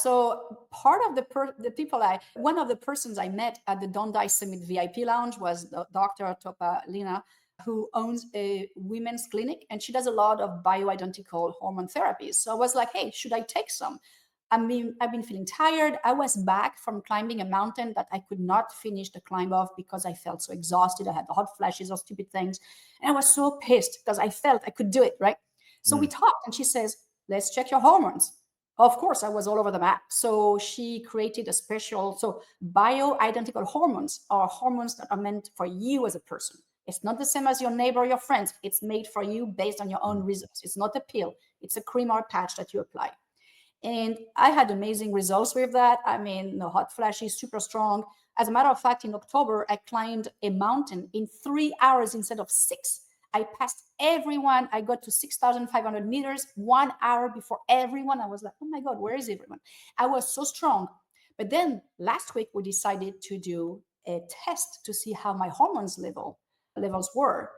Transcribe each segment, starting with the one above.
So part of one of the persons I met at the Don't Die Summit VIP lounge was Dr. Topa Lina, who owns a women's clinic, and she does a lot of bioidentical hormone therapies. So I was like, hey, should I take some? I've been feeling tired. I was back from climbing a mountain that I could not finish the climb of because I felt so exhausted. I had hot flashes or stupid things. And I was so pissed because I felt I could do it, right? So we talked, and she says, let's check your hormones. Of course, I was all over the map. So she created so bioidentical hormones are hormones that are meant for you as a person. It's not the same as your neighbor or your friends. It's made for you based on your own results. It's not a pill. It's a cream or a patch that you apply. And I had amazing results with that. I mean, no hot flashes, super strong. As a matter of fact, in October, I climbed a mountain in 3 hours instead of 6. I passed everyone. I got to 6,500 meters 1 hour before everyone. I was like, oh my God, where is everyone? I was so strong. But then last week, we decided to do a test to see how my hormones levels were.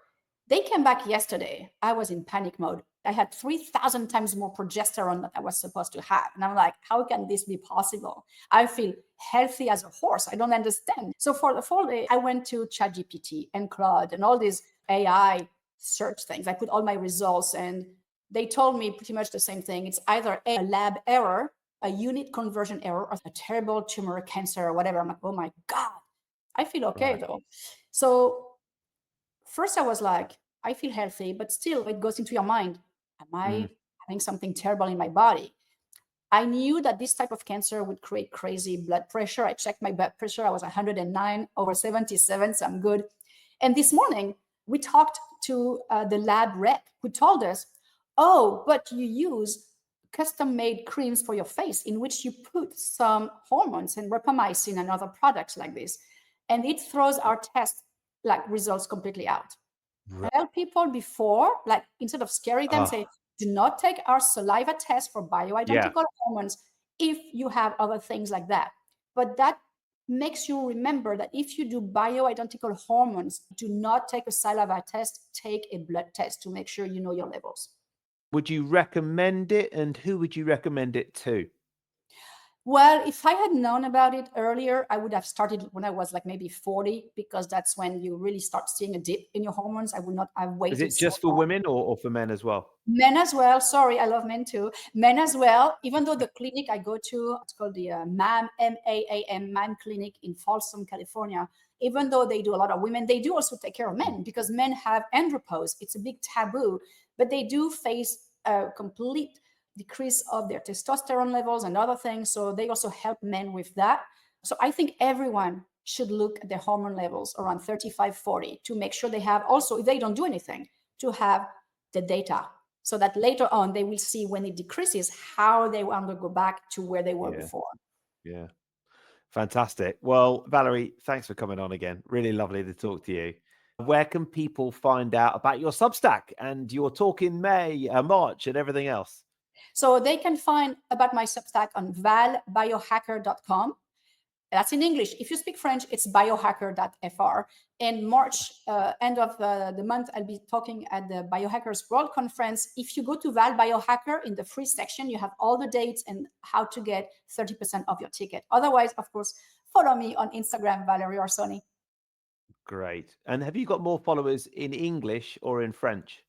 They came back yesterday. I was in panic mode. I had 3,000 times more progesterone than I was supposed to have. And I'm like, how can this be possible? I feel healthy as a horse. I don't understand. So for the full day, I went to ChatGPT and Claude and all these AI search things. I put all my results, and they told me pretty much the same thing. It's either a lab error, a unit conversion error, or a terrible tumor, cancer, or whatever. I'm like, oh my God, I feel okay though. So first I was like, I feel healthy, but still it goes into your mind. Am I having something terrible in my body? I knew that this type of cancer would create crazy blood pressure. I checked my blood pressure. I was 109/77, so I'm good. And this morning, we talked to the lab rep who told us, oh, but you use custom-made creams for your face in which you put some hormones and rapamycin and other products like this. And it throws our test results completely out. Right. Tell people before, instead of scaring them, say, do not take our saliva test for Yeah. bioidentical hormones if you have other things like that. But that makes you remember that if you do bioidentical hormones, do not take a saliva test, take a blood test to make sure you know your levels. Would you recommend it, and who would you recommend it to? Well, if I had known about it earlier, I would have started when I was like maybe 40, because that's when you really start seeing a dip in your hormones. I would not have Is waited it so just for long. women or for men as well? Men as well. Sorry, I love men too. Men as well. Even though the clinic I go to, it's called the MAM, MAAM, MAM Clinic in Folsom, California. Even though they do a lot of women, they do also take care of men because men have andropause. It's a big taboo, but they do face a complete decrease of their testosterone levels and other things. So they also help men with that. So I think everyone should look at their hormone levels around 35, 40 to make sure they have also, if they don't do anything, to have the data so that later on they will see when it decreases how they want to go back to where they were Yeah. before. Yeah. Fantastic. Well, Valerie, thanks for coming on again. Really lovely to talk to you. Where can people find out about your Substack and your talk in May, March, and everything else? So they can find about my Substack on valbiohacker.com. That's in English. If you speak French, it's biohacker.fr. In March, end of the month, I'll be talking at the Biohackers World Conference. If you go to Val Biohacker in the free section, you have all the dates and how to get 30% of your ticket. Otherwise, of course, follow me on Instagram, Valerie Orsoni. Great. And have you got more followers in English or in French?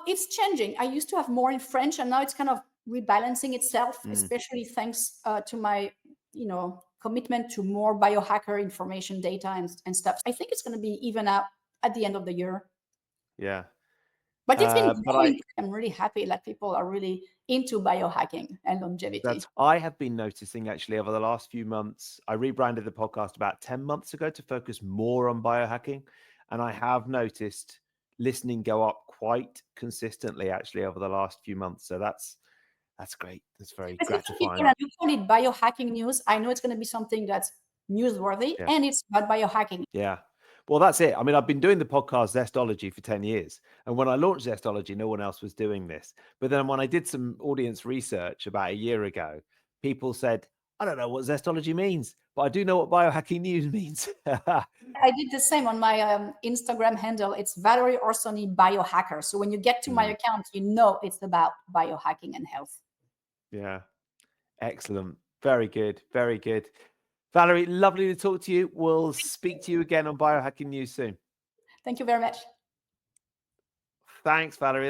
It's changing. I used to have more in French, and now it's kind of rebalancing itself, especially thanks to my, commitment to more biohacker information, data, and stuff. I think it's going to be even out at the end of the year. Yeah. But it's been But growing. I'm really happy that people are really into biohacking and longevity. I have been noticing actually over the last few months. I rebranded the podcast about 10 months ago to focus more on biohacking. And I have noticed listening go up quite consistently actually over the last few months. So that's great. That's very Especially people, gratifying. and you call it biohacking news. I know it's going to be something that's newsworthy, Yeah. and it's about biohacking. Yeah. Well, that's it. I mean, I've been doing the podcast Zestology for 10 years. And when I launched Zestology, no one else was doing this. But then when I did some audience research about a year ago, people said, I don't know what Zestology means, but I do know what biohacking news means. I did the same on my Instagram handle. It's Valerie Orsoni Biohacker. So when you get to my Mm, account, you know it's about biohacking and health. yeah. Excellent. Very good. Very good. Valerie, lovely to talk to you. We'll speak to you again on Biohacking News soon. Thank you very much. Thanks, Valerie.